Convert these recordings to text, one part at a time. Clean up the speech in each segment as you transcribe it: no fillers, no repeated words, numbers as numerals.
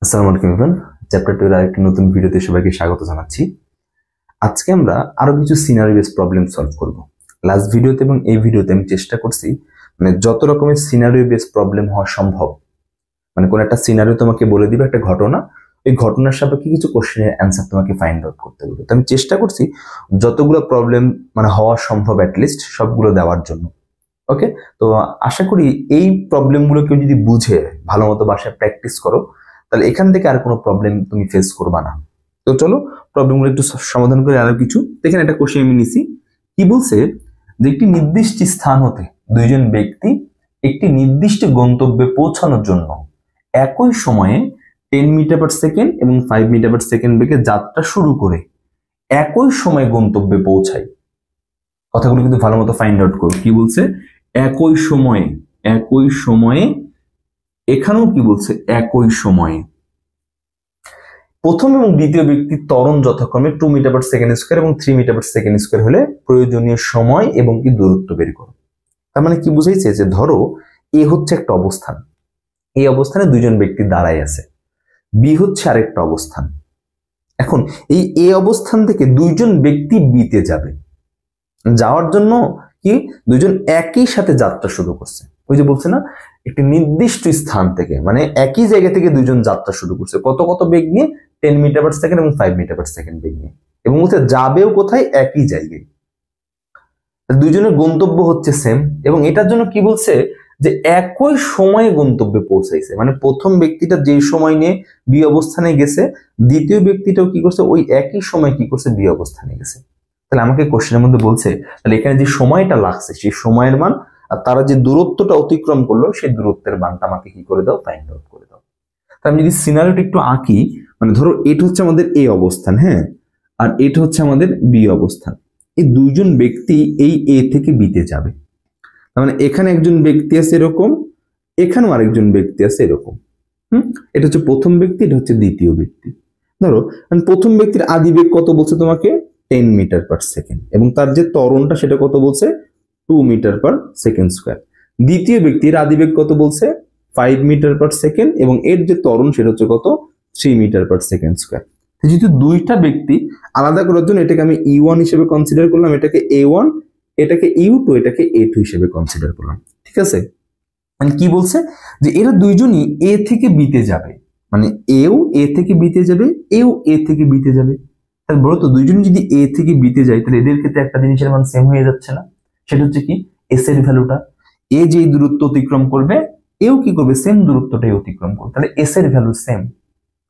আসসালামু আলাইকুম everyone, chapter 2 এর আরেকটি নতুন ভিডিওতে সবাইকে স্বাগত জানাচ্ছি। আজকে আমরা আরো কিছু সিনারিও বেস প্রবলেম সলভ করব। লাস্ট ভিডিওতে এবং এই ভিডিওতে আমি চেষ্টা করছি যত রকমের সিনারিও বেস প্রবলেম হওয়া সম্ভব, কোন একটা সিনারিও তোমাকে বলে দিবে একটা ঘটনা, ওই ঘটনার সাপেক্ষে কিছু কোশ্চেনের অ্যান্সার তোমাকে ফাইন্ড আউট করতে হবে। তো আমি চেষ্টা করছি যতগুলো প্রবলেম হওয়া সম্ভব অ্যাটলিস্ট সবগুলো দেওয়ার জন্য। ওকে, তো আশা করি এই প্রবলেমগুলো কেউ যদি বুঝে ভালো মতো বাসায় প্র্যাকটিস করো তাহলে এখান থেকে আর কোনো প্রবলেম তুমি ফেস করবা না। তো চলো প্রবলেমগুলো একটু সমাধান করে। আরো কিছু এখানে একটা কোশ্চেন আমি নিছি, কি বলছে যে একটি নির্দিষ্ট স্থান হতে দুইজন ব্যক্তি একটি নির্দিষ্ট গন্তব্যে পৌঁছানোর জন্য একই সময়ে 10 মিটার পার সেকেন্ড এবং 5 মিটার পার সেকেন্ড বেগে যাত্রা শুরু করে একই সময়ে গন্তব্যে পৌঁছায়। কথাগুলো কিন্তু ভালো মতো ফাইন্ড আউট করো। কি বলছে? একই সময়ে এখানেও কি বলছে? একই সময়ে। প্রথম এবং দ্বিতীয় ব্যক্তির ত্বরণ যথাক্রমে 2 মিটার পার সেকেন্ড স্কয়ার এবং 3 মিটার পার সেকেন্ড স্কয়ার হলে প্রয়োজনীয় সময় এবং কি দূরত্ব বের করো। তার মানে কি বুঝাইছে? যে ধরো এ হচ্ছে একটা অবস্থান, এই অবস্থানে দুইজন ব্যক্তি দাঁড়ায় আছে, বি হচ্ছে আরেকটা অবস্থান। এখন এই এ অবস্থান থেকে দুইজন ব্যক্তি বিতে যাবে, যাওয়ার জন্য কি দুইজন একই সাথে যাত্রা শুরু করছে। ওই যে বলছে না, একটি নির্দিষ্ট স্থান থেকে একই জায়গা থেকে দুইজন যাত্রা শুরু করছে, কত কত বেগ নিয়ে? 10 মিটার পার সেকেন্ড এবং 5 মিটার পার সেকেন্ড বেগ নিয়ে, এবং বলছে যাবেও কোথায়? একই জায়গায়। দুইজনের গন্তব্য হচ্ছে সেম, এবং এটার জন্য কি বলছে? যে একই সময়ে গন্তব্যে পৌঁছাইছে। প্রথম ব্যক্তিটা যে সময় নিয়ে বি অবস্থানে গেছে, দ্বিতীয় ব্যক্তিটাও কি করছে? ওই একই সময় কি করছে? বি অবস্থানে গেছে। তাহলে আমাকে কোশ্চেনের মধ্যে বলছে তাহলে এখানে যে সময়টা লাগছে সেই সময়ের মান আর তারা যে দূরত্বটা অতিক্রম করলো সেই দূরত্বের মানটা আমাকে কি করে দাও? ফাইন্ড আউট করে দাও। তাহলে আমি যদি সিনারিওটা একটু আঁকি, ধরো এটা হচ্ছে আমাদের এ অবস্থান, হ্যাঁ, আর এটা হচ্ছে আমাদের বি অবস্থান। এই দুইজন ব্যক্তি এই এ থেকে বিতে যাবে। তার এখানে একজন ব্যক্তি আছে এরকম, এখানেও আরেকজন ব্যক্তি আছে এরকম। এটা হচ্ছে প্রথম ব্যক্তি, এটা হচ্ছে দ্বিতীয় ব্যক্তি। ধরো প্রথম ব্যক্তির আদি বেগ কত বলছে তোমাকে? 10 মিটার পার সেকেন্ড, এবং তার যে ত্বরণটা সেটা কত বলছে? 2 মিটার পার সেকেন্ড স্কয়ার। দ্বিতীয় ব্যক্তির আদি বেগ কত বলছে? 5 মিটার পার সেকেন্ড, এবং এর যে ত্বরণ সেটা হচ্ছে কত? 3 মিটার পার সেকেন্ড স্কয়ার। যেহেতু দুইটা ব্যক্তি আলাদা করার জন্য এটাকে আমি E1 হিসেবে কনসিডার করলাম, এটাকে A1, এটাকে U2, এটাকে A2 হিসেবে কনসিডার করলাম। ঠিক আছে? কি বলছে? যে এরা দুইজনই এ থেকে বিতে যাবে, এও এ থেকে বিতে যাবে, এও এ থেকে বিতে যাবে। তাহলে বলো তো দুইজন যদি এ থেকে বিতে যায় তাহলে এদের ক্ষেত্রে একটা জিনিসের মান সেম হয়ে যাচ্ছে না? সেটা হচ্ছে কি? এস এর ভ্যালুটা। এ যেই দূরত্ব অতিক্রম করবে এও কি করবে? সেম দূরত্বটাই অতিক্রম করবে। তাহলে এস এর ভ্যালু সেম।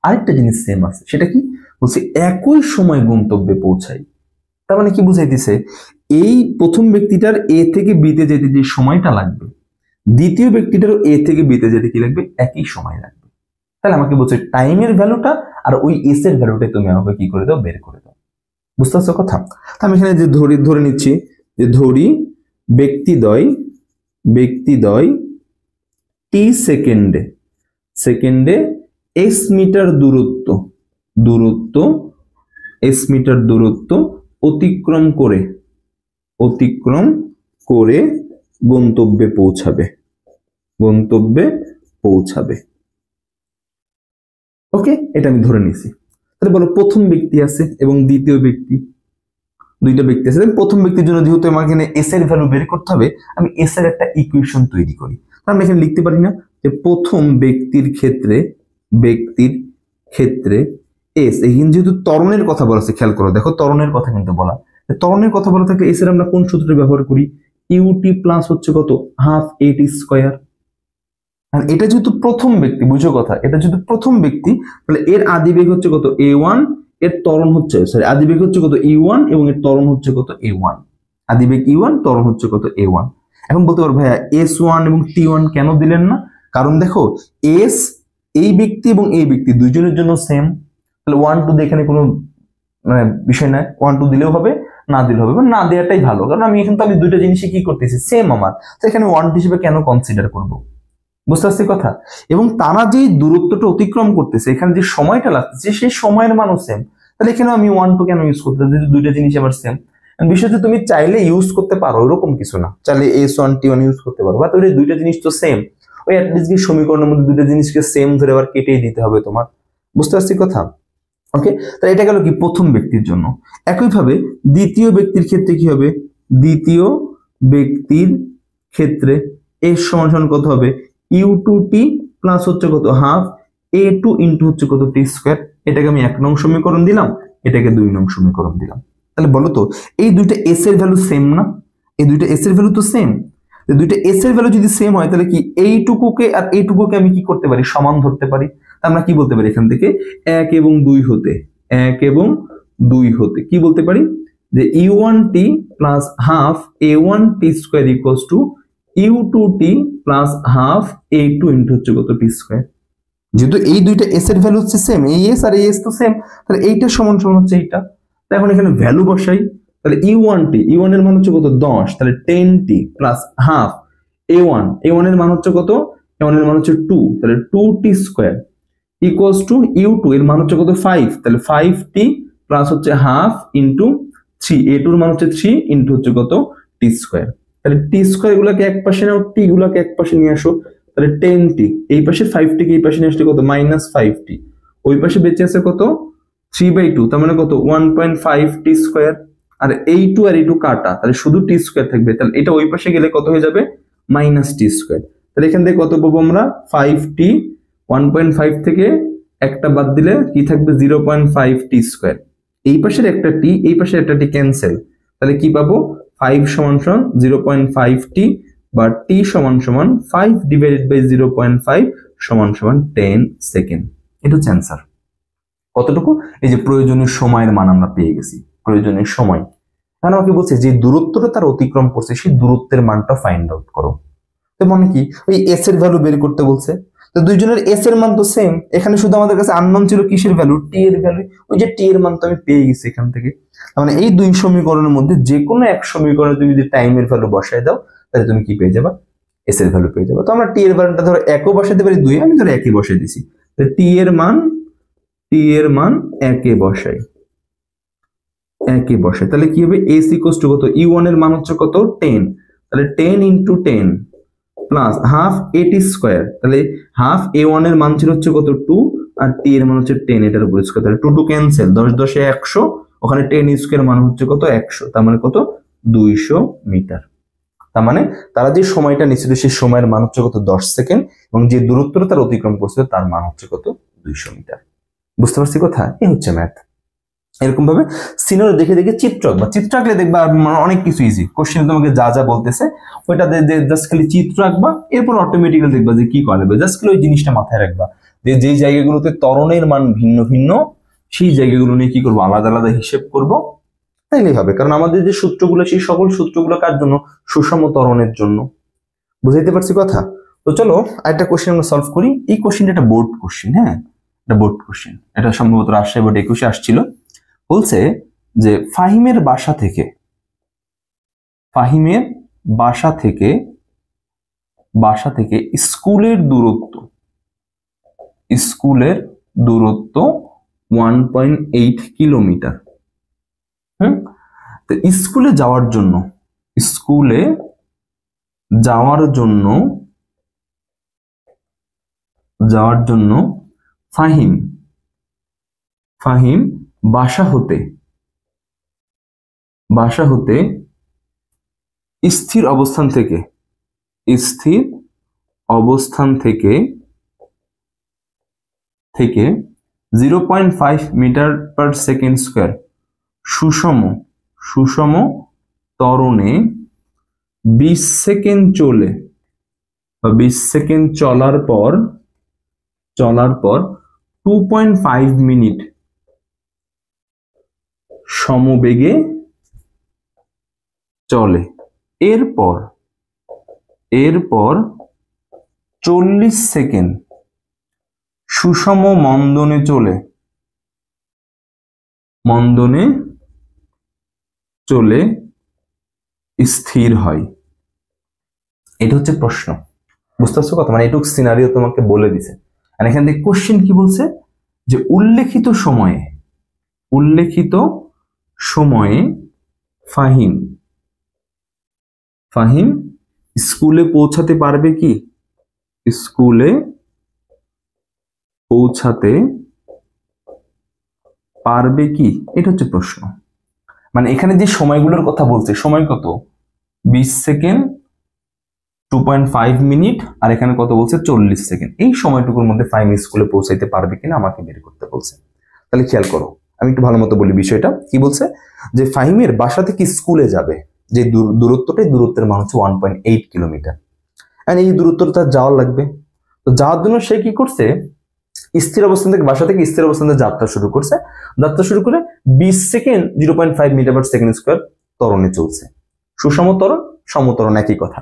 আরেকটা জিনিস সেম আছে, সেটা কি? বলছে একই সময় গন্তব্যে পৌঁছায়। তার কি বুঝাইতেছে? এই প্রথম ব্যক্তিটার এ থেকে বিতে যেতে যে সময়টা লাগবে, দ্বিতীয় ব্যক্তিটারও এ থেকে বিতে যেতে কি লাগবে? একই সময় লাগবে। তাহলে আমাকে বলছে টাইমের ভ্যালুটা আর ওই এস এর ভ্যালুটা তুমি আমাকে কি করে দাও? বের করে দাও। বুঝতে পারছো কথা? আমি এখানে যে ধরে নিচ্ছি, যে ধরি ব্যক্তিদ্বয় টি সেকেন্ডে এস মিটার দূরত্ব অতিক্রম করে গন্তব্যে পৌঁছাবে। ওকে, এটা আমি ধরে নিছি। তাহলে বলো প্রথম ব্যক্তি আছে এবং দ্বিতীয় ব্যক্তি, দুইটা ব্যক্তি আছে। প্রথম ব্যক্তির জন্য যেহেতু আমার এখানে এস এর ভ্যালু বের করতে হবে, আমি এস এর একটা ইকুয়েশন তৈরি করি। আমরা এখানে লিখতে পারি না যে প্রথম ব্যক্তির ক্ষেত্রে এস, এখানে যেহেতু ত্বরণের কথা বলা আছে, খেয়াল করো, দেখো ত্বরণের কথা কিন্তু বলা, ত্বরণের কথা বলা থাকলে এস এর আমরা কোন সূত্রটি ব্যবহার করি? ইউটি প্লাস হচ্ছে কত? হাফ এটি স্কয়ার। এটা যেহেতু প্রথম ব্যক্তি, বুঝো কথা, এটা যেহেতু প্রথম ব্যক্তি তাহলে এর আদি বেগ হচ্ছে কত? A1, এর ত্বরণ হচ্ছে আদি বেগ হচ্ছে কত? E1, এবং এর ত্বরণ হচ্ছে কত? A1। আদি বেগ E1, ত্বরণ হচ্ছে কত? A1। এখন বলতে পারো ভাইয়া S1 এবং T1 কেন দিলেন না? কারণ দেখো এস এই ব্যক্তি এবং এই ব্যক্তি দুইজনের জন্য সেম, তাহলে 1 2 এখানে কোনো বিষয় নাই, 1 2 দিলেও হবে, না দিলেও হবে, না দেওয়াটাই ভালো। কারণ আমি এখন তো আমি দুইটা জিনিসই কি করতেছি? সেম আমার, তো এখানে 1 হিসেবে কেন কনসিডার করবো? বুঝতে পারছি কথা? এবং তারা যে দূরত্বটা অতিক্রম করতেছে, এখানে যে সময়টা লাগতেছে সেই সময়ের মানও সেম, তাহলে এখানে আমি 1 2 কেন ইউজ করতে? যেহেতু দুইটা জিনিস আবার সেম। বিষয়টা তুমি চাইলে ইউজ করতে পারো, এরকম কিছু না, চাইলে S1 T1 ইউজ করতে পারো, বাট ওই দুইটা জিনিস তো সেম। ওই অ্যাটলিস্ট কি সমীকরণের মধ্যে দুইটা জিনিসকে সেম ধরে আবার কেটেই দিতে হবে তোমার, বুঝতে পারছি কথা? ওকে, তাহলে এটা গেল কি প্রথম ব্যক্তির জন্য। একইভাবে দ্বিতীয় ব্যক্তির ক্ষেত্রে কি হবে? দ্বিতীয় ব্যক্তির ক্ষেত্রে এর সমান সমান কত হবে? u2t প্লাস হচ্ছে কত হাফ a2 ইন্টু হচ্ছে কত টি স্কয়ার। এটাকে আমি 1 নং সমীকরণ দিলাম, এটাকে 2 নং সমীকরণ দিলাম। তাহলে বলো তো এই দুইটা s এর ভ্যালু সেম না? এই দুইটা s এর ভ্যালু তো সেম। দুইটা s এর ভ্যালু যদি সেম হয় তাহলে কি এইটুকুকে আর এইটুকুকে আমি কি করতে পারি? সমান ধরতে পারি। আমরা কি বলতে পারি এখান থেকে 1 এবং 2 হতে, 1 এবং 2 হতে কি বলতে পারি? যে u1t plus half a1t square equals to u2t plus half a2 into হচ্ছে কত টি স্কয়ার। যেহেতু এই দুইটা s এর ভ্যালু হচ্ছে সেম, এই s আর এই s তো সেম, তাহলে এইটা সমান সমান হচ্ছে এইটা। এখন এখানে ভ্যালু বসাই, তাহলে u1 এর মান হচ্ছে কত? 10, তাহলে 10t প্লাস হাফ a1 এর মান হচ্ছে কত? a1 এর মান হচ্ছে 2, তাহলে 2t square equals to u2 এর মান হচ্ছে কত? 5, তাহলে 5t প্লাস হচ্ছে হাফ ইনটু 3, a2 এর মান হচ্ছে 3 ইনটু হচ্ছে কত? t square. তাহলে t স্কয়ার গুলোকে এক পাশে নাও, t গুলোকে এক পাশে নিয়ে আসো, তাহলে 10t এই পাশে 5t কে এই পাশে নিয়ে আসলে কত? -5t, ওই পাশে বেঁচে আছে কত? 3/2, তার মানে কত? 1.5t square. আর এই2 আর এই2 কাটা, তাহলে শুধু t স্কয়ার থাকবে, তাহলে এটা ওই পাশে গেলে কত হয়ে যাবে? -t square. তাহলে এখান থেকে কত পাবো আমরা? 5t, 1.5 থেকে একটা বাদ দিলে কি থাকবে? 0.5t square. এই পাশের একটা t, এই পাশের একটা t ক্যান্সেল, তাহলে কি পাবো? 5 সমান সমান 0.5t বা t সমান সমান 5 ডিভাইডেড বাই 0.5 সমান সমান 10 সেকেন্ড। এটা হচ্ছে অ্যান্সার। কতটুকু? এই যে প্রয়োজনীয় সময়ের মান আমরা পেয়ে গেছি, প্রয়োজনীয় সময়। এখন আমাকে বলছে যে দূরত্বটা তার অতিক্রম করছে সেই দূরত্বের মানটা ফাইন্ড আউট করো। তো মানে কি ওই s এর ভ্যালু বের করতে বলছে, তো দুইজনের s এর মান তো সেম, এখানে শুধু আমাদের কাছে আননোন ছিল কিসের ভ্যালু? t এর ভ্যালু। ওই যে t এর মান তো আমি পেয়ে গেছি এখান থেকে। মানে এই দুই সমীকরণের মধ্যে যে কোনো এক সমীকরণে তুমি যদি টাইমের ভ্যালু বসায় দাও তাহলে তুমি কি পেয়ে যাবা? s এর ভ্যালু পেয়ে যাবে। তো আমরা t এর ভ্যালুটা ধরো 1ও বসাতে পারি, 2 আমি ধরো 1ই বসাই দিছি, তাহলে t এর মান 1 এ বসাই, 1 এ বসাই, তাহলে কি হবে? s ইকুয়ালস টু কত? u1 এর মান হচ্ছে কত? 10, তাহলে 10 into 10 plus half at square, তাহলে হাফ a1 এর মান ছিল হচ্ছে কত? 2, আর t এর মান হচ্ছে 10, এটার উপর স্কয়ার, তাহলে 2 2 ক্যান্সেল, 10 10 এ 100, ওখানে 10 স্কয়ার মান হচ্ছে কত? 100, তার মানে কত? 200 মিটার। তার মানে তারা যে সময়টা নিচ্ছিল সেই সময়ের মান হচ্ছে কত? 10 সেকেন্ড, এবং যে দূরত্বটা তার অতিক্রম করছিল তার মান হচ্ছে কত? 200 মিটার। বুঝতে পারছি কথা? এই হচ্ছে ম্যাথ। এরকম ভাবে সিনারি দেখে দেখে চিত্র আঁকবা, চিত্র আঁকলে দেখবা অনেক কিছু ইজি। কোশ্চেন তোমাকে যা যা বলতেছে ওইটা জাস্ট খালি চিত্র আঁকবা, এরপর অটোমেটিক্যালি দেখবা যে কি করা যাবে। জাস্ট খালি ওই জিনিসটা মাথায় রাখবা যে যেই জায়গাগুলোতে ত্বরণের মান ভিন্ন ভিন্ন সেই জায়গাগুলো নিয়ে কি করবো? আলাদা আলাদা হিসেব করব, তাইলেই হবে। কারণ আমাদের যে সূত্রগুলো সেই সকল সূত্রগুলো কার জন্য? সুষম ত্বরণের জন্য। বুঝাইতে পারছি কথা? তো চলো আরেকটা কোশ্চেন আমরা সলভ করি। এই কোশ্চেনটা একটা বোর্ড কোশ্চেন, হ্যাঁ এটা বোর্ড কোশ্চেন, এটা সম্ভবত রাজশাহী বোর্ড 21-এ আসছিল। বলছে যে ফাহিমের বাসা থেকে স্কুলের দূরত্ব 1.8 কিলোমিটার। তো স্কুলে যাওয়ার জন্য ফাহিম বাসা হতে স্থির অবস্থান থেকে 0.5 মিটার পার সেকেন্ড স্কয়ার সুষম ত্বরণে 20 সেকেন্ড চলে বা 20 সেকেন্ড চলার পর 2.5 মিনিট সমবেগে চলে, এরপর 40 সেকেন্ড সুষম মন্দনে চলে স্থির হয়। এটা হচ্ছে প্রশ্ন। বুঝতে পারছো কথা? মানে এটুকু সিনারিও তোমাকে বলে দিছে। আর এখান থেকে কোশ্চেন কি বলছে? যে উল্লেখিত সময়ে ফাহিম স্কুলে পৌঁছাতে পারবে কি? স্কুলে পৌঁছাতে পারবে কি, এটা হচ্ছে প্রশ্ন। মানে এখানে যে সময়গুলোর কথা বলছে, সময় কত 20 সেকেন্ড, 2.5 মিনিট, আর এখানে কত বলছে 40 সেকেন্ড। এই সময়টুকুর মধ্যে ফাহিম স্কুলে পৌঁছাইতে পারবে কিনা আমাকে বের করতে বলছে। তাহলে খেয়াল করো, আমি একটু ভালো মতো বলি বিষয়টা। কি বলছে যে ফাহিমের বাসা থেকে স্কুলে যাবে যে দূরত্বটাই, দূরত্বের মান হচ্ছে 1.8 কিলোমিটার। আর এই দূরত্বটা যাওয়ার লাগবে, তো যাওয়ার জন্য সে কি করছে, স্থির অবস্থান থেকে, বাসা থেকে স্থির অবস্থানে যাত্রা শুরু করছে। যাত্রা শুরু করে 20 second 0.5 metre per second square ত্বরণে চলছে। সুষম ত্বরণ, সমত্বরণ একই কথা।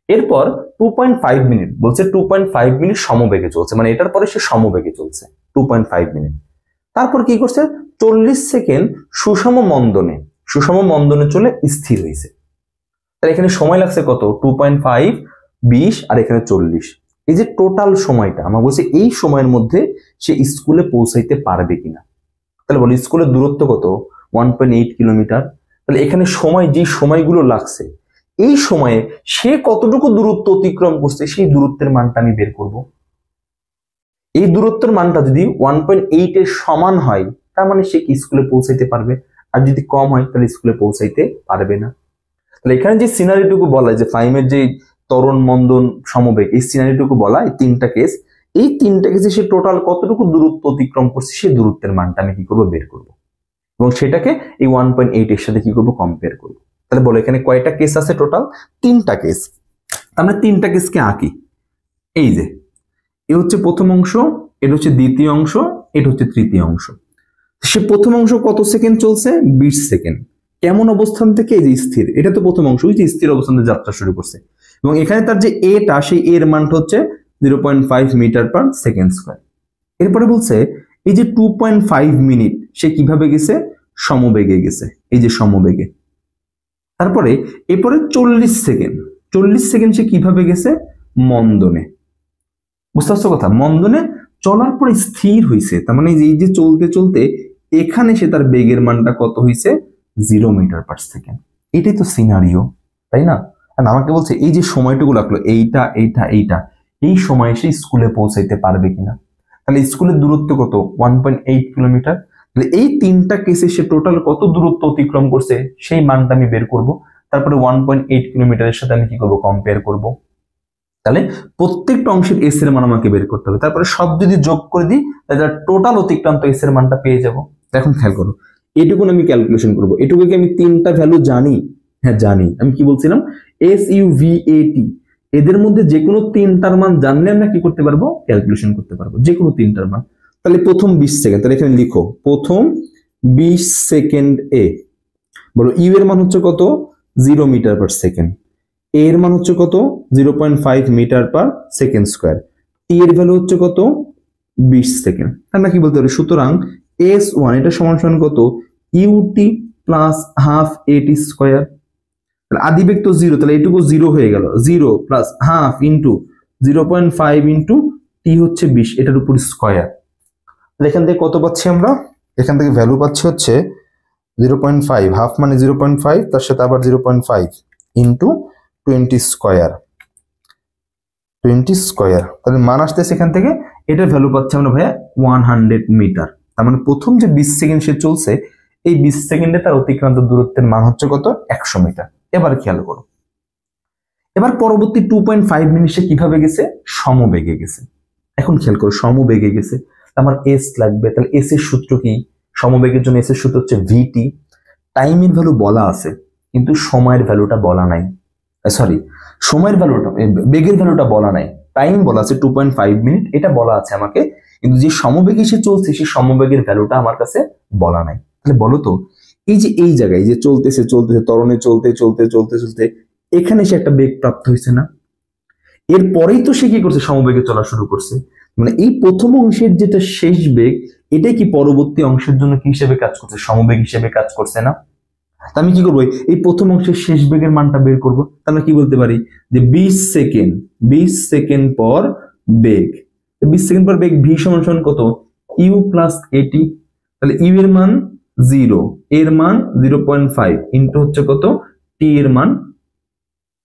এরপর 2.5 মিনিট বলছে, 2.5 মিনিট সমবেগে চলছে, মানে এটার পরে সে সমবেগে চলছে 2.5 মিনিট। তারপর কি করছে, 40 সেকেন্ড সুষম মন্দনে, সুষম মন্দনে চলে স্থির হয়েছে। তাহলে এখানে সময় লাগছে কত, 2.5, 20 আর এখানে 40। এই যে টোটাল সময়টা আমার বলছে, এই সময়ের মধ্যে সে স্কুলে পৌঁছাইতে পারবে কিনা। তাহলে বলি স্কুলের দূরত্ব কত, 1.8 কিলোমিটার। তাহলে এখানে সময়, যে সময়গুলো লাগছে, এই সময়ে সে কতটুকু দূরত্ব অতিক্রম করছে, সেই দূরত্বের মানটা আমি বের করব। এই দূরত্বের মানটা যদি 1.8 এর সমান হয়, তার মানে সে কি স্কুলে পৌঁছাইতে পারবে, আর যদি কম হয় তাহলে স্কুলে পৌঁছাইতে পারবে না। তাহলে এখানে যে সিনারিটুকু বলা হয় যে ফাহিমের যে ত্বরণ মন্দন সমবেগ, এই সিনারিটুকু বলা হয় তিনটা কেস। এই তিনটা কেসে সে টোটাল কতটুকু দূরত্ব অতিক্রম করছে, সেই দূরত্বের মানটা আমি কি করবো, বের করব, এবং সেটাকে এই 1.8 এর সাথে কি করবো, কম্পেয়ার করবো। তাহলে বলো এখানে কয়টা কেস আছে, টোটাল 3টা কেস। আমরা 3টা কেসকে আঁকি। এই যে এ হচ্ছে প্রথম অংশ, এটা হচ্ছে দ্বিতীয় অংশ, এটা হচ্ছে তৃতীয় অংশ। সে প্রথম অংশ কত সেকেন্ড চলছে, 20 সেকেন্ড। কেমন অবস্থান থেকে, এই যে স্থির, এটা তো প্রথম অংশ, ওই যে স্থির অবস্থানে যাত্রা শুরু করছে। এবং এখানে তার যে এটা, সেই এর মানটা হচ্ছে 0.5 মিটার পার সেকেন্ড স্কোয়ার। এরপরে বলছে এই যে 2.5 মিনিট সে কিভাবে গেছে, সমবেগে গেছে, এই যে সমবেগে। তারপরে এরপরে 40 সেকেন্ড, 40 সেকেন্ড সে কিভাবে গেছে, মন্দনে। বুঝতে পারছো কথা, মন্দনে চলার পরে স্থির হয়েছে। তার মানে এই যে চলতে চলতে এখানে সে তার বেগের মানটা কত হয়েছে, 0 মিটার পার সেকেন্ড। এটাই তো সিনারিও, তাই না? আর আমাকে বলছে এই যে সময়টুকু লাগলো, এইটা এইটা এইটা, এই সময়ে সে স্কুলে পৌঁছাইতে পারবে কিনা। তাহলে স্কুলের দূরত্ব কত, 1.8 কিলোমিটার। তাহলে এই 3টা কেসে সে টোটাল কত দূরত্ব অতিক্রম করছে, সেই মানটা আমি বের করব। তারপরে 1.8 কিলোমিটারের সাথে আমি কি করব, কম্পেয়ার করব। তাহলে প্রত্যেকটা অংশের এস এর মান আমাকে বের করতে হবে। তারপরে সব যদি যোগ করে দিই, তাহলে টোটাল অতিক্রান্ত এস এর মানটা পেয়ে যাব। এখন খেয়াল করো, এটুকু আমি ক্যালকুলেশন করব। এটুকু কি আমি 3টা ভ্যালু জানি? হ্যাঁ জানি। আমি কি বলছিলাম, এস ইউ ভি এ টি, এদের মধ্যে যে কোনো 3টার মান জানলে আমরা কি করতে পারবো, ক্যালকুলেশন করতে পারবো যে কোনো 3টার মান। তাহলে প্রথম 20 সেকেন্ড, তাহলে এখানে লিখো প্রথম 20 সেকেন্ড এ, বলো ইউ এর মান হচ্ছে কত, 0 মিটার পার সেকেন্ড। এর মান হচ্ছে কত, 0.5 মিটার পার সেকেন্ড স্কোয়ার। টি এর ভ্যালু হচ্ছে কত, 20 সেকেন্ড। আমরা কি বলতে পারি, সুতরাং S1 এটা সমান সমান কত, ইউটি প্লাস হাফ এটি স্কোয়ার। তাহলে আদিবেগ তো 0, তাহলে এটুকু 0 হয়ে গেল, 0 plus half into 0.5 into T হচ্ছে 20, এটার উপর স্কোয়ার। এখান থেকে কত পাচ্ছি আমরা, এখান থেকে ভ্যালু পাচ্ছি হচ্ছে 0.5, হাফ মানে 0.5, তার সাথে আবার 0.5 ইন্টু 20 স্কোয়ার, 20 স্কোয়ার। তাহলে মান আসতেছে এখান থেকে, এটার ভ্যালু পাচ্ছি আমরা ভাইয়া 100 মিটার। তার মানে প্রথম যে 20 সেকেন্ড সে চলছে, এই 20 সেকেন্ডে তার অতিক্রান্ত দূরত্বের মান হচ্ছে কত, 100 মিটার। এবার খেয়াল করো, এবার পরবর্তী 2.5 মিনিট সে কিভাবে গেছে, সমবেগে গেছে। এখন খেয়াল করো, সমবেগে গেছে, আমার এস লাগবে। তাহলে এস এর সূত্র কি, সমবেগের জন্য এস এর সূত্র হচ্ছে ভিটি। টাইমের ভ্যালু বলা আছে কিন্তু সময়ের ভ্যালুটা বলা নাই, সরি সময়ের ভ্যালুটা, বেগের ভ্যালুটা বলা নাই। টাইম বলা আছে 2.5 মিনিট, এটা বলা আছে আমাকে, কিন্তু যে সমবেগে সে চলছে সেই সমবেগের ভ্যালুটা আমার কাছে বলা নাই। তাহলে বলো তো, এই যে এই জায়গায় যে চলতেছে চলতেছে ত্বরণে চলতে চলতে চলতে চলতে এখানে সে একটা বেগ প্রাপ্ত হয়েছে না, এরপরেই তো সে কি করছে, সমবেগে চলা শুরু করছে। মানে এই প্রথম অংশের যেটা শেষ বেগ, এটাই কি পরবর্তী অংশের জন্য কি হিসেবে কাজ করছে, সমবেগ হিসেবে কাজ করছে না। আমি কি করবো, এই প্রথম অংশের শেষ বেগের মানটা বের করবো। তাহলে কি বলতে পারি যে 20 সেকেন্ড পর বেগ, 20 সেকেন্ড পর বেগ ভি সমান সমান কত, ইউ প্লাস এটি। তাহলে ইউ এর মান 0, এর মান 0.5 ইন্টু হচ্ছে কত, টি এর মান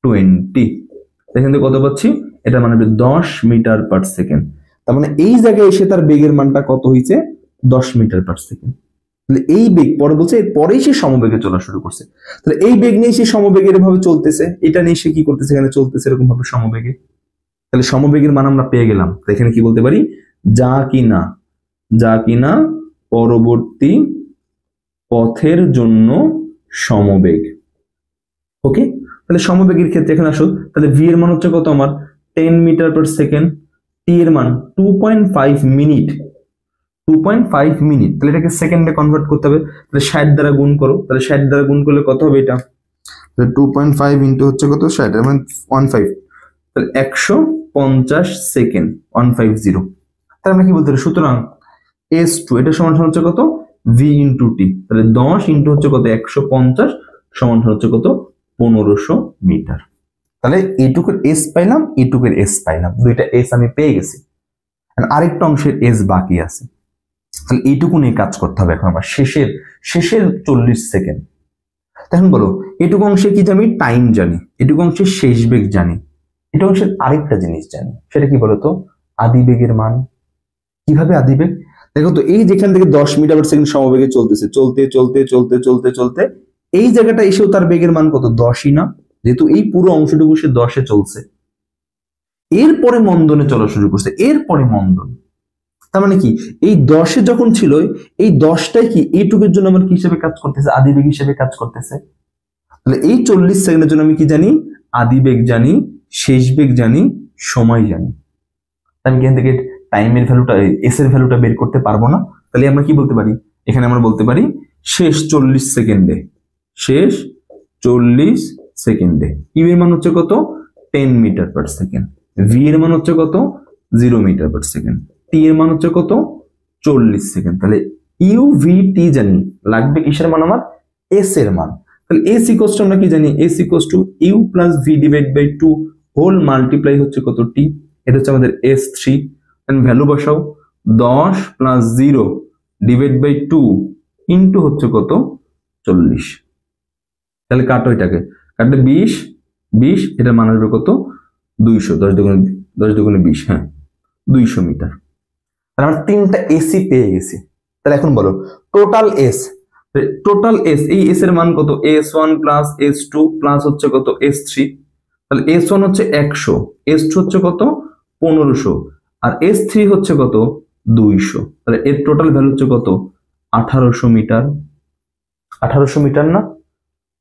20। এখান থেকে কত পাচ্ছি, এটা মানে 10 মিটার পার সেকেন্ড। তার মানে এই জায়গায় এসে তার বেগের মানটা কত হয়েছে, 10 মিটার পার সেকেন্ড। তাহলে এই বেগ পরে বলছে এর পরেই সে সমবেগে চলা শুরু করছে, তাহলে এই বেগ নিয়ে সে সমবেগের ভাবে চলতেছে, এটা নিয়ে সে কি করতেছে এখানে চলতেছে এরকম ভাবে সমবেগে। তাহলে সমবেগের মান আমরা পেয়ে গেলাম। এখানে কি বলতে পারি, যা কিনা পরবর্তী পথের জন্য সমবেগ। ওকে, তাহলে সমবেগের ক্ষেত্রে এখানে আসো, তাহলে ভি এর মান হচ্ছে কত আমার 10 মিটার পার সেকেন্ড, টি এর মান 2.5 মিনিট, 2.5 মিনিট, তাহলে এটাকে সেকেন্ডে কনভার্ট করতে হবে, তাহলে 60 দ্বারা গুণ করো, তাহলে 60 দ্বারা গুণ করলে কত হবে এটা, 2.5 ইন্টু হচ্ছে কত 60 মানে 15, তাহলে 150 সেকেন্ড 150। তাহলে আমরা কি বলতে পারি, সুতরাং S2 এটা সমান হচ্ছে কত V ইন্টু টি, তাহলে 10 ইন্টু হচ্ছে কত 150 সমান হচ্ছে কত 1500 মিটার। তাহলে এইটুকুর এস পাইলাম, এইটুকুর এস পাইলাম, দুইটা এস আমি পেয়ে গেছি। আরেকটা অংশের এস বাকি আছে, তাহলে এইটুকু নিয়ে কাজ করতে হবে এখন আমার শেষের 40 সেকেন্ড। এখন বলো এইটুকু অংশে কি জানি, টাইম জানি, এটুকু অংশের শেষ বেগ জানি, এটা অংশের আরেকটা জিনিস জানি, সেটা কি বলতো, আদিবেগের মান। কিভাবে আদিবেগ, দেখো তো এই যেখান থেকে 10 মিটার পার সেকেন্ড সমবেগে চলতেছে, চলতে চলতে চলতে চলতে চলতে এই জায়গাটা এসেও তার বেগের মান কত 10ই না, যেহেতু এই পুরো অংশটুকু সে 10-এ চলছে, এরপরে মন্দনে চলা শুরু করছে, এরপরে মন্দন। তার মানে কি এই 10-এ যখন ছিল এই 10টাই কি এইটুকুর জন্য আমার কি হিসেবে কাজ করতেছে, আদিবেগ হিসেবে কাজ করতেছে। তাহলে এই 40 সেকেন্ডের জন্য আমি কি জানি, আদিবেগ জানি, শেষ বেগ জানি, সময় জানি। আমি এখান থেকে টাইমের ভ্যালুটা, এস এর ভ্যালুটা বের করতে পারবো না, তাহলে আমরা কি বলতে পারি, এখানে আমরা বলতে পারি শেষ 40 সেকেন্ডে, শেষ 40 সেকেন্ডে ইউ এর মান হচ্ছে কত 10 মিটার পার সেকেন্ড, ভি এর মান হচ্ছে কত 0 মিটার পার সেকেন্ড, টি এর মান হচ্ছে কত 40 সেকেন্ড। তাহলে ইউ ভি টি জানি, লাগবে কিসের মান আমার, এস এর মান। তাহলে এস ইকুয়ালস টু আমরা কি জানি, S equals to U plus V divide by 2 whole multiply হচ্ছে কত টি, এটা হচ্ছে আমাদের S3, এন্ড ভ্যালু বসাও 10 প্লাস 0 ডিভাইড বাই 2 ইন্টু হচ্ছে কত 40। তাহলে কাটো, এটাকে কাটলে 20 এটা মান আসবে কত 200, 10 দুগুণে 20, হ্যাঁ 200 মিটার। তাহলে আমরা তিনটা এসি পেয়ে গেছি। তাহলে এখন বলো টোটাল এস, এই এস এর মান কত, S1 প্লাস S2 প্লাস হচ্ছে কত S3, তাহলে S1 হচ্ছে 100, S2 হচ্ছে কত 1500, আর S3 হচ্ছে কত 200, তাহলে এর টোটাল ভ্যালু হচ্ছে কত 1800 মিটার। 1800 মিটার না,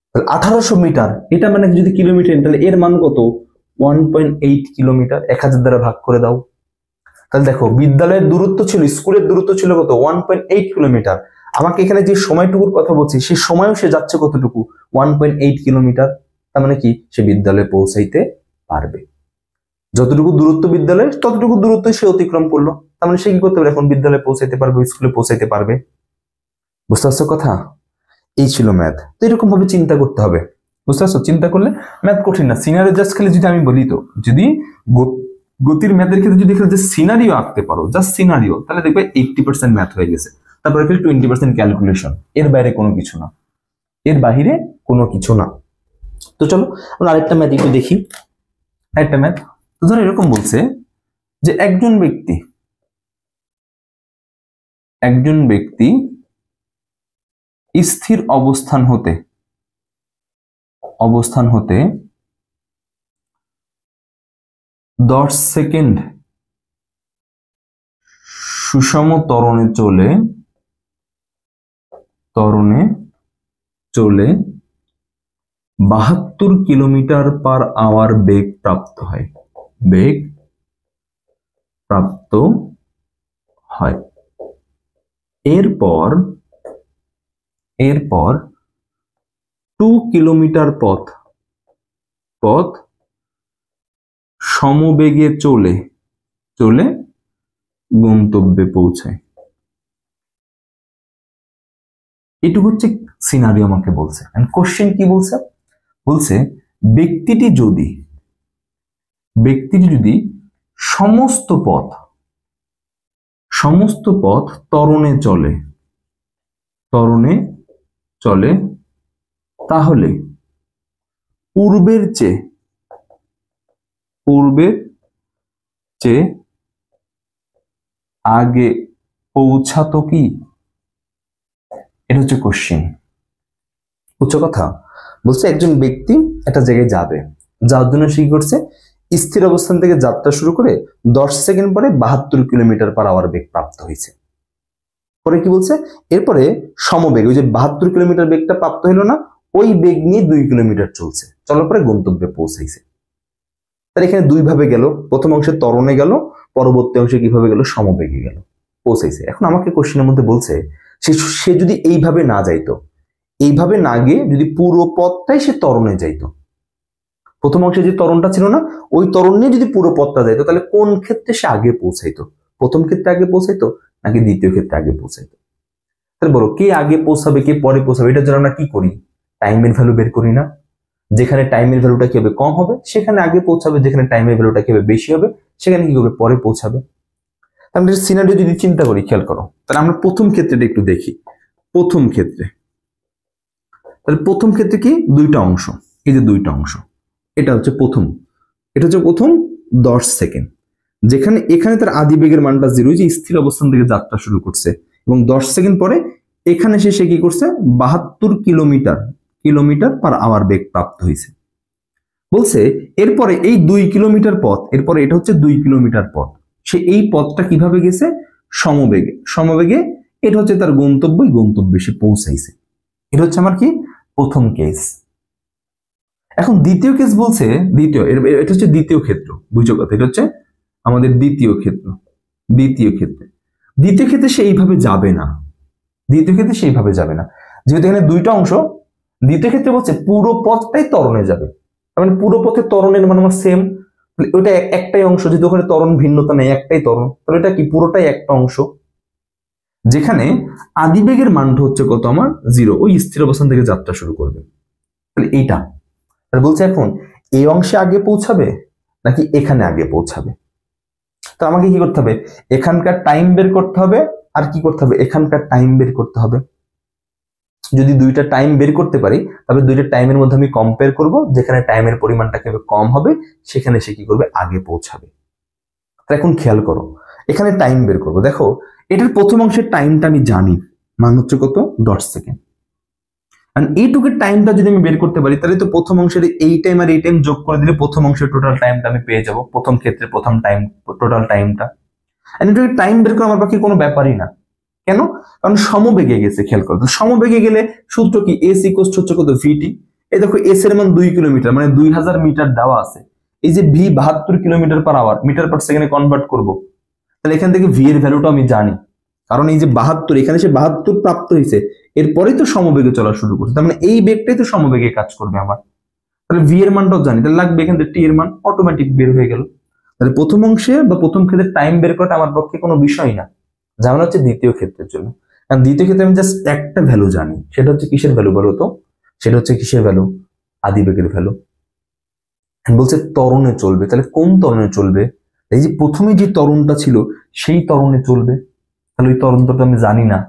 তাহলে 1800 মিটার, এটা মানে যদি কিলোমিটার, তাহলে এর মান কত 1.8 কিলোমিটার, 1000 দ্বারা ভাগ করে দাও। তাহলে দেখো বিদ্যালয়ের দূরত্ব ছিল, স্কুলের দূরত্ব ছিল কত 1.8 কিলোমিটার, আমাকে এখানে যে সময়টুকুর কথা বলছি সেই সময়ও সে যাচ্ছে কতটুকু 1.8 কিলোমিটার। তার মানে কি সে বিদ্যালয়ে পৌঁছাইতে পারবে, যতটুকু দূরত্ব বিদ্যালয়ে ততটুকু দূরত্ব সে অতিক্রম করলো, তার মানে সে কি করতে পারে, এখন বিদ্যালয়ে পৌঁছাইতে পারবে, স্কুলে পৌঁছাইতে পারবে। বুঝতে পারছো কথা, এই ছিল ম্যাথ। তো এরকম ভাবে চিন্তা করতে হবে, বুঝতে পারছো, চিন্তা করলে ম্যাথ কঠিন না। সিনারিও জাস্ট খালি যদি আমি বলি, তো যদি গতির ম্যাথের ক্ষেত্রে যদি যে সিনারিও আঁকতে পারো, জাস্ট সিনারিও, তাহলে দেখবে 80% ম্যাথ হয়ে গেছে। তারপরে ফির 20% ক্যালকুলেশন, এর বাইরে কোনো কিছু না, এর বাহিরে কোনো কিছু না। তো চলো আমরা আরেকটা ম্যাথ একটু দেখি, আরেকটা ম্যাথ। তো ধরো এরকম বলছে যে একজন ব্যক্তি স্থির অবস্থান হতে 10 সেকেন্ড সুষম ত্বরণে চলে 72 কিলোমিটার পার আওয়ার বেগ প্রাপ্ত হয়। এরপর 2 কিলোমিটার পথ সমবেগে চলে গন্তব্যে পৌঁছায়। এটুকু হচ্ছে সিনারিও আমাকে বলছে। এন্ড কোশ্চেন কি বলছে ব্যক্তিটি যদি সমস্ত পথ ত্বরণে চলে তাহলে পূর্বের চেয়ে আগে পৌঁছাতো কি? এটা হচ্ছে কোশ্চেন। বুঝছো কথা? বলছে একজন ব্যক্তি একটা জায়গায় যাবে, যাওয়ার জন্য সে কি করছে, স্থির অবস্থান থেকে যাত্রা শুরু করে 10 সেকেন্ড পরে 72 কিলোমিটার পার আওয়ার বেগ প্রাপ্ত হয়েছে। পরে কি বলছে, এরপরে সমবেগ, ওই যে 72 কিলোমিটার বেগটা প্রাপ্ত হলো না, ওই বেগ নিয়ে 2 কিলোমিটার চলছে, চলার পরে গন্তব্যে পৌঁছাইছে। তাহলে এখানে দুই ভাবে গেল, প্রথম অংশে ত্বরণে গেল, পরবর্তী অংশে কিভাবে গেল, সমবেগে গেল, পৌঁছাইছে। এখন আমাকে কোশ্চেনের মধ্যে বলছে সে যদি এইভাবে না যাইতো, এইভাবে না গিয়ে যদি পুরো পথটাই সে ত্বরণে যাইতো, প্রথম অংশে যে ত্বরণটা ছিল না, ওই ত্বরণ নিয়ে যদি পুরো পথটা যাইতো, তাহলে কোন ক্ষেত্রে সে আগে পৌঁছাইতো? প্রথম ক্ষেত্রে আগে পৌঁছাইতো নাকি দ্বিতীয় ক্ষেত্রে আগে পৌঁছাইতো? তাহলে বলো, কে আগে পৌঁছাবে কে পরে পৌঁছাবে, এটার জন্য আমরা কি করি? টাইমের ভ্যালু বের করি না? যেখানে টাইমের ভ্যালুটা কি হবে, কম হবে, সেখানে আগে পৌঁছাবে, যেখানে টাইমের ভ্যালুটা কি হবে, বেশি হবে, সেখানে কি হবে, পরে পৌঁছাবে। আমরা সিনারিও যদি চিন্তা করি, খেয়াল করো, তাহলে আমরা প্রথম ক্ষেত্রেটা একটু দেখি। প্রথম ক্ষেত্রে, তাহলে প্রথম ক্ষেত্রে কি, দুইটা অংশ, এই যে দুইটা অংশ, এটা হচ্ছে প্রথম, এটা হচ্ছে প্রথম 10 সেকেন্ড, যেখানে এখানে তার আদি বেগের মানটা 0, যে স্থির অবস্থান থেকে যাত্রা শুরু করছে, এবং 10 সেকেন্ড পরে এখানে সে কি করছে, 72 কিলোমিটার পার আওয়ার বেগ প্রাপ্ত হয়েছে। বলছে এরপরে এই 2 কিলোমিটার পথ, এরপরে এটা হচ্ছে 2 কিলোমিটার পথ, সে এই পথটা কিভাবে গেছে, সমবেগে, এটা হচ্ছে তার গন্তব্যে সে পৌঁছাইছে। এটা হচ্ছে আমার কি, প্রথম কেস। এখন দ্বিতীয় কেস বলছে, এটা হচ্ছে দ্বিতীয় ক্ষেত্র, বুঝছো কথা, এটা হচ্ছে আমাদের দ্বিতীয় ক্ষেত্রে সে এইভাবে যাবে না, যেহেতু এখানে দুইটা অংশ, দ্বিতীয় ক্ষেত্রে বলছে পুরো পথটাই ত্বরণে যাবে, মানে পুরো পথে ত্বরণের মান আমার সেম, ওইটা একটাই অংশ, যেহেতু ওখানে ত্বরণ ভিন্নতা নেই, একটাই ত্বরণ, তাহলে এটা কি, পুরোটাই একটা অংশ, যেখানে আদিবেগের মানটা হচ্ছে কত, আমার 0, ওই স্থির অবস্থান থেকে যাত্রা শুরু করবে। তাহলে এইটা বলছে এখন এই অংশে আগে পৌঁছাবে নাকি এখানে আগে পৌঁছাবে। তো আমাকে কি করতে হবে, এখানকার টাইম বের করতে হবে, আর কি করতে হবে, এখানকার টাইম বের করতে হবে। যদি দুইটা টাইম বের করতে পারি, তবে দুইটা টাইমের মধ্যে আমি কম্পেয়ার করব, যেখানে টাইমের পরিমাণটা কিভাবে কম হবে, সেখানে সে কি করবে, আগে পৌঁছাবে। এখন খেয়াল করো, এখানে টাইম বের করব। দেখো এটার প্রথম অংশের টাইমটা আমি জানি, মান হচ্ছে কত, 10 সেকেন্ড। আর এইটুকুর টাইমটা যদি আমি বের করতে পারি, তাহলে তো প্রথম অংশের এই টাইম আর এই টাইম যোগ করে দিলে প্রথম অংশের টোটাল টাইমটা আমি পেয়ে যাব, প্রথম ক্ষেত্রে প্রথম টাইম, টোটাল টাইমটা। আর এটাকে টাইম বের করা আমার পক্ষে কোনো ব্যাপারই না। কেন? কারণ সমবেগে গেছে। খেয়াল করো, সমবেগে গেলে সূত্র কি, এস ইকুয়াল হচ্ছে কত, ভিটি। এই দেখো এস এর মান 2 কিলোমিটার, মানে 2000 মিটার দেওয়া আছে। এই যে V 72 kilometer per hour, meter per সেকেন্ডে কনভার্ট করব, তাহলে এখান থেকে ভি এর ভ্যালুটা আমি জানি, কারণ এই যে 72, এখানে সে 72 প্রাপ্ত হয়েছে, এরপরেই তো সমবেগে চলা শুরু করছে, তার মানে এই বেগটাই তো সমবেগে কাজ করবে আমার। তাহলে ভি এর মানটাও জানি, তাহলে লাগবে এখান থেকে টি এর মান, অটোমেটিক বের হয়ে গেল। তাহলে প্রথম অংশে বা প্রথম ক্ষেত্রে টাইম বের করাটা আমার পক্ষে কোনো বিষয় না, যেমন হচ্ছে দ্বিতীয় ক্ষেত্রের জন্য। কারণ দ্বিতীয় ক্ষেত্রে আমি জাস্ট একটা ভ্যালু জানি, সেটা হচ্ছে কিসের ভ্যালু বলো তো, সেটা হচ্ছে কিসের ভ্যালু, আদিবেগের ভ্যালু। বলছে ত্বরণে চলবে, তাহলে কোন ত্বরণে চলবে, এই যে প্রথমে যে ত্বরণটা ছিল সেই ত্বরণে চলবে, তাহলে ওই ত্বরণটা তো আমি জানি না।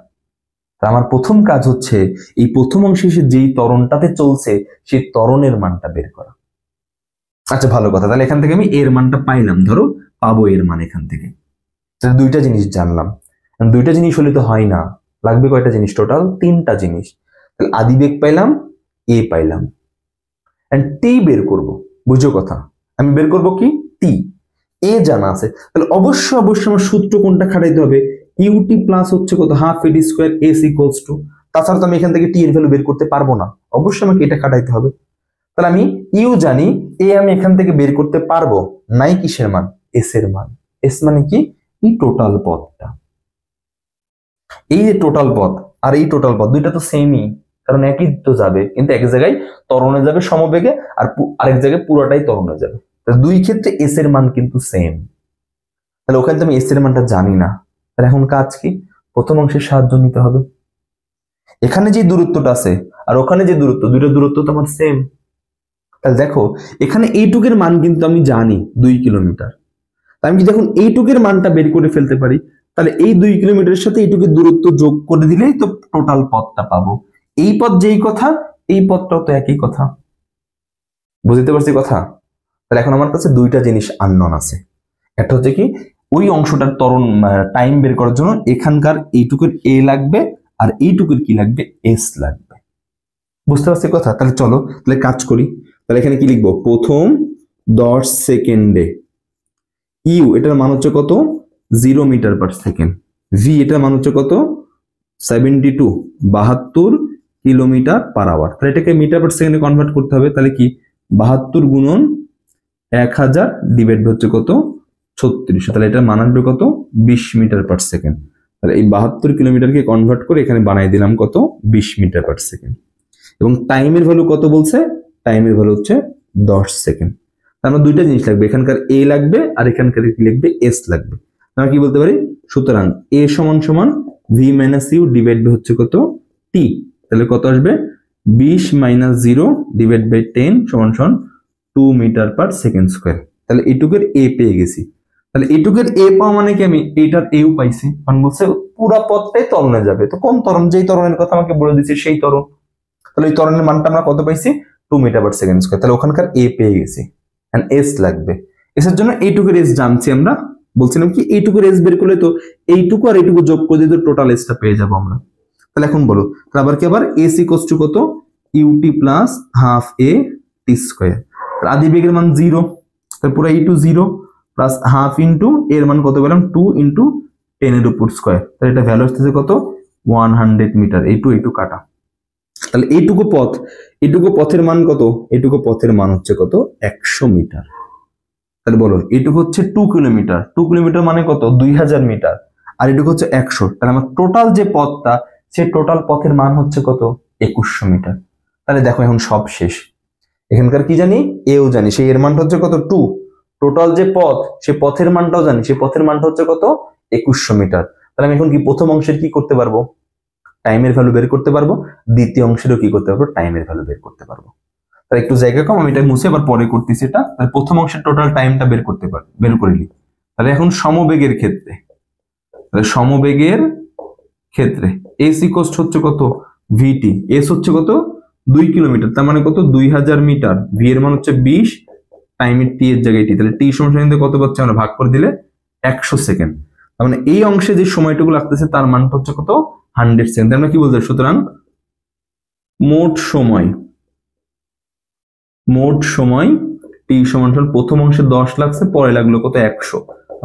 আমার প্রথম কাজ হচ্ছে এই প্রথম অংশে যেই ত্বরণটাতে চলছে সেই ত্বরণের মানটা বের করা। আচ্ছা ভালো কথা, তাহলে এখান থেকে আমি এর মানটা পাইলাম, ধরো পাবো এর মান এখান থেকে। তাহলে দুইটা জিনিস জানলাম, দুইটা জিনিস হলে তো হয় না, লাগবে কয়টা জিনিস, টোটাল 3টা জিনিস। তাহলে আদিবেগ পাইলাম, এ পাইলাম, এন্ড টি বের করব। বুঝো কথা, আমি বের করব কি, টি। এ জানা আছে, তাহলে অবশ্যই আমার সূত্র কোনটা খাটাইতে হবে, ইউটি প্লাস হচ্ছে কত, হাফ এডি স্কোয়ার এস ইকুয়ালস টু। তাছাড়া তো আমি এখান থেকে টি এর ভ্যালু বের করতে পারবো না, অবশ্যই আমাকে এটা খাটাইতে হবে। তাহলে আমি ইউ জানি, এ আমি এখান থেকে বের করতে পারবো, নাই কিসের মান, এস এর মান। এস মানে কি, এই টোটাল পথটা, এই যে টোটাল পথ আর এই টোটাল পথ দুইটা তো সেমই, কারণ একই তো যাবে, কিন্তু এক জায়গায় ত্বরণে যাবে সমবেগে, আর আরেক জায়গায় পুরোটাই ত্বরণে যাবে। দুই ক্ষেত্রে এস এর মান কিন্তু সেম। তাহলে ওখানে তো আমি এস এর মানটা জানি না, তাহলে এখন কাজ কি, প্রথম অংশের সাহায্য নিতে হবে। এখানে যে দূরত্বটা আছে আর ওখানে যে দূরত্ব, দুইটা দূরত্ব তো আমার সেম। তাহলে দেখো এখানে এইটুকের মান কিন্তু আমি জানি 2 কিলোমিটার, তাই আমি যদি এখন এইটুকের মানটা বের করে ফেলতে পারি, তাহলে এই 2 কিলোমিটারের সাথে এইটুকের দূরত্ব যোগ করে দিলেই তো টোটাল পথটা পাবো। এই পথ যেই কথা, এই পথটাও তো একই কথা, বুঝতে পারছি কথা। তাহলে এখন আমার কাছে দুইটা জিনিস আননোন আছে, একটা হচ্ছে কি, ওই অংশটার ত্বরণ টাইম বের করার জন্য এখানকার এইটুকুর এ লাগবে, আর এইটুকুর কি লাগবে, এস লাগবে। বুঝতে পারছি কথা? তাহলে চলো তাহলে কাজ করি। তাহলে এখানে কি লিখবো, প্রথম 10 সেকেন্ডে ইউ এটার মান হচ্ছে কত, 0 মিটার পার সেকেন্ড, ভি এটার মান হচ্ছে কত, 72 কিলোমিটার পার আওয়ার। তাহলে এটাকে মিটার পার সেকেন্ডে কনভার্ট করতে হবে। তাহলে কি 72 গুণন 1000 ডিভাইড হচ্ছে কত, 36। তাহলে এটার মান আসবে কত, 20 মিটার পার সেকেন্ড। তাহলে এই 72 কিলোমিটারকে কনভার্ট করে এখানে বানাই দিলাম কত, 20 মিটার পার সেকেন্ড। এবং টাইমের ভ্যালু কত বলছে, টাইমের ভ্যালু হচ্ছে 10 সেকেন্ড। আমরা দুইটা জিনিস লাগবে, এখানকার এ লাগবে আর এখানকার কি লিখবে, এস লাগবে। আমরা কি বলতে পারি, সুতরাং এ সমান সমান V minus U divide by হচ্ছে কত, টি। তাহলে কত আসবে, 20 মাইনাস 0 ডিভাইড বাই 10 সমান সমান 2 মিটার পার সেকেন্ড স্কোয়ার। তাহলে এইটুকের এ পেয়ে গেছি। তাহলে এইটুকের এ পাওয়া মানে কি, আমি এইটার এও পাইছি। মানে বলছে পুরো পথটাই ত্বরণে যাবে। তো কোন ত্বরণ, যেই ত্বরণের কথা আমাকে বলে দিচ্ছে সেই ত্বরণ। তাহলে এই ত্বরণের মানটা আমরা কত পাইছি, 2 মিটার পার সেকেন্ড স্কোয়ার। তাহলে ওখানকার এ পেয়ে গেছি, এন্ড এস লাগবে। এসের জন্য এইটুকুর এস জানছি আমরা। বলছিলাম কি এইটুকুর এস বের করলে তো এইটুকু আর এইটুকু যোগ করে দিলে টোটাল এসটা পেয়ে যাবো আমরা। তাহলে এখন বলো, তাহলে আবার কি, আবার এস ইকুয়ালস টু কত, ইউটি প্লাস হাফ এ টি স্কোয়ার। আদি বেগের মান 0, তাহলে পুরো ই টু 0 প্লাস হাফ ইন্টু এর মান কত পেলাম, 2 ইন্টু 10 এর উপর স্কোয়ার। তাহলে এটা ভ্যালু আসতেছে কত, 100 মিটার। এইটু কাটা। তাহলে এইটুকু পথ, এইটুকু পথের মান কত, এইটুকু পথের মান হচ্ছে কত, 100 মিটার। তাহলে বলো এইটুকু হচ্ছে 2 কিলোমিটার, 2 কিলোমিটার মানে কত, 2000 মিটার। আর এটুকু হচ্ছে 100। তাহলে আমার টোটাল যে পথটা, সেই টোটাল পথের মান হচ্ছে কত, 2100 মিটার। তাহলে দেখো এখন সব শেষ। এখানকার কি জানি, এও জানি, সেই এর মানটা হচ্ছে কত, 2। টোটাল যে পথ, সে পথের মানটাও জানি, সেই পথের মানটা হচ্ছে কত, 2100 মিটার। তাহলে আমি এখন কি প্রথম অংশের কি করতে পারবো, টাইমের ভ্যালু বের করতে পারবো। দ্বিতীয় অংশেরও কি করতে পারবো, টাইমের ভ্যালু বের করতে পারবো। তাহলে একটু জায়গা কম, আমি এটা মুছে আবার পরে করতেছি এটা। তাহলে প্রথম অংশের টোটাল টাইমটা বের করতে পারি, বের করে নিই। তাহলে এখন সমবেগের ক্ষেত্রে, তাহলে সমবেগের ক্ষেত্রে এস ইকুয়ালস হচ্ছে কত, ভিটি। এস হচ্ছে কত, 2 কিলোমিটার, তার মানে কত, 2000 মিটার। ভি এর মান হচ্ছে 20, টাইমের টি এর জায়গায় টি। তাহলে টি সমান কত পাচ্ছি আমরা, ভাগ করে দিলে 100 সেকেন্ড। তার মানে এই অংশে যে সময়টুকু লাগতেছে তার মানটা হচ্ছে কত, 100 সেকেন্ড। আমরা কি বলতে, সুতরাং মোট সময় টি সমান প্রথম অংশে 10 লাগছে, পরে লাগলো কত, 100,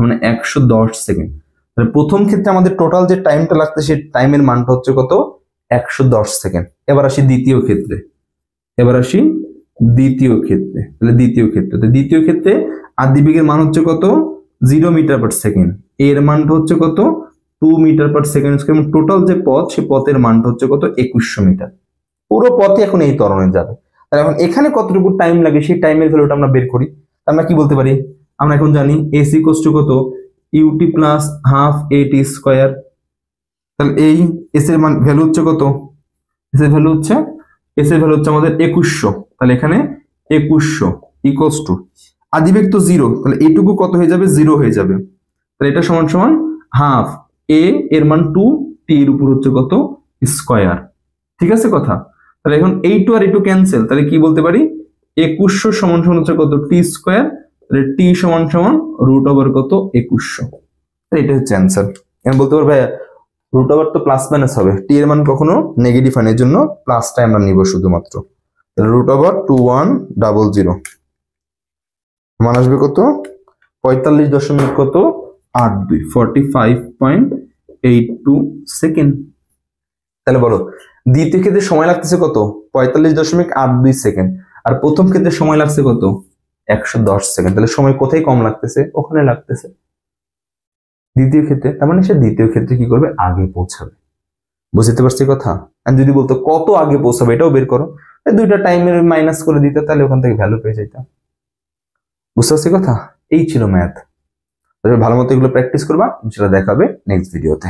মানে 110 সেকেন্ড। তাহলে প্রথম ক্ষেত্রে আমাদের টোটাল যে টাইমটা লাগছে সেই টাইমের মানটা হচ্ছে কত, 110 সেকেন্ড। এবার আসি দ্বিতীয় ক্ষেত্রে, তাহলে দ্বিতীয় ক্ষেত্রে আদিবেগের মান হচ্ছে কত, 0 মিটার পার সেকেন্ড। এর মানটা হচ্ছে কত, 2 meter per second square. Total যে পথ, সেই পথের মানটা হচ্ছে কত, 2100 মিটার। পুরো পথে এখন এই ত্বরণে যাবে। তাহলে এখন এখানে কতটুকু টাইম লাগে সেই টাইমের ভ্যালুটা আমরা বের করি। আমরা কি বলতে পারি, আমরা এখন জানি এস ইকুয়ালস টু কত, ইউটি প্লাস হাফ এ টি স্কয়ার। তাহলে এই এস এর মান ভ্যালু হচ্ছে কত, এস এর ভ্যালু হচ্ছে আমাদের 2100। তাহলে এখানে 2100 ইকুয়ালস টু আদিবেগ তো 0, তাহলে এইটুকু কত হয়ে যাবে, 0 হয়ে যাবে। তাহলে এটা সমান সমান হাফ এ এর মান 2, টি এর উপর হচ্ছে কত, স্কয়ার। ঠিক আছে কথা? তাহলে এখন এই টু আর এই টু ক্যান্সেল। তাহলে কি বলতে পারি, 2100 সমান সমান হচ্ছে কত, টি স্কয়ার। তাহলে টি সমান সমান রুট ওভার কত, 2100। এটা হচ্ছে অ্যান্সার। আমি বলতে পারবো ভাইয়া রুট ওভার তো প্লাস মাইনাস হবে, টি এর মান কখনো নেগেটিভ হয় না, এর জন্য প্লাসটা আমরা নিব শুধুমাত্র। রুট ওভার 2100 মান আসবে কত, 45.82, 45.82 সেকেন্ড। তাহলে বলো দ্বিতীয় ক্ষেত্রে সময় লাগতেছে কত, 45.82 সেকেন্ড। আর প্রথম ক্ষেত্রে সময় লাগছে কত, 110 সেকেন্ড। তাহলে সময় কোথায় কম লাগতেছে, ওখানে লাগতেছে দ্বিতীয় ক্ষেত্রে। তার মানে সে দ্বিতীয় ক্ষেত্রে কি করবে, আগে পৌঁছাবে। বুঝতে পারছি কথা? আর যদি বলতো কত আগে পৌঁছাবে, এটাও বের করো, দুইটা টাইমের মাইনাস করে দিতে, তাহলে ওখান থেকে ভ্যালু পেয়ে যেতাম। বুঝতে পারছি কথা? এই ছিল ম্যাথ। ভালো মতো এগুলো প্র্যাকটিস করবা, ইনশাআল্লাহ দেখাবে নেক্সট ভিডিওতে।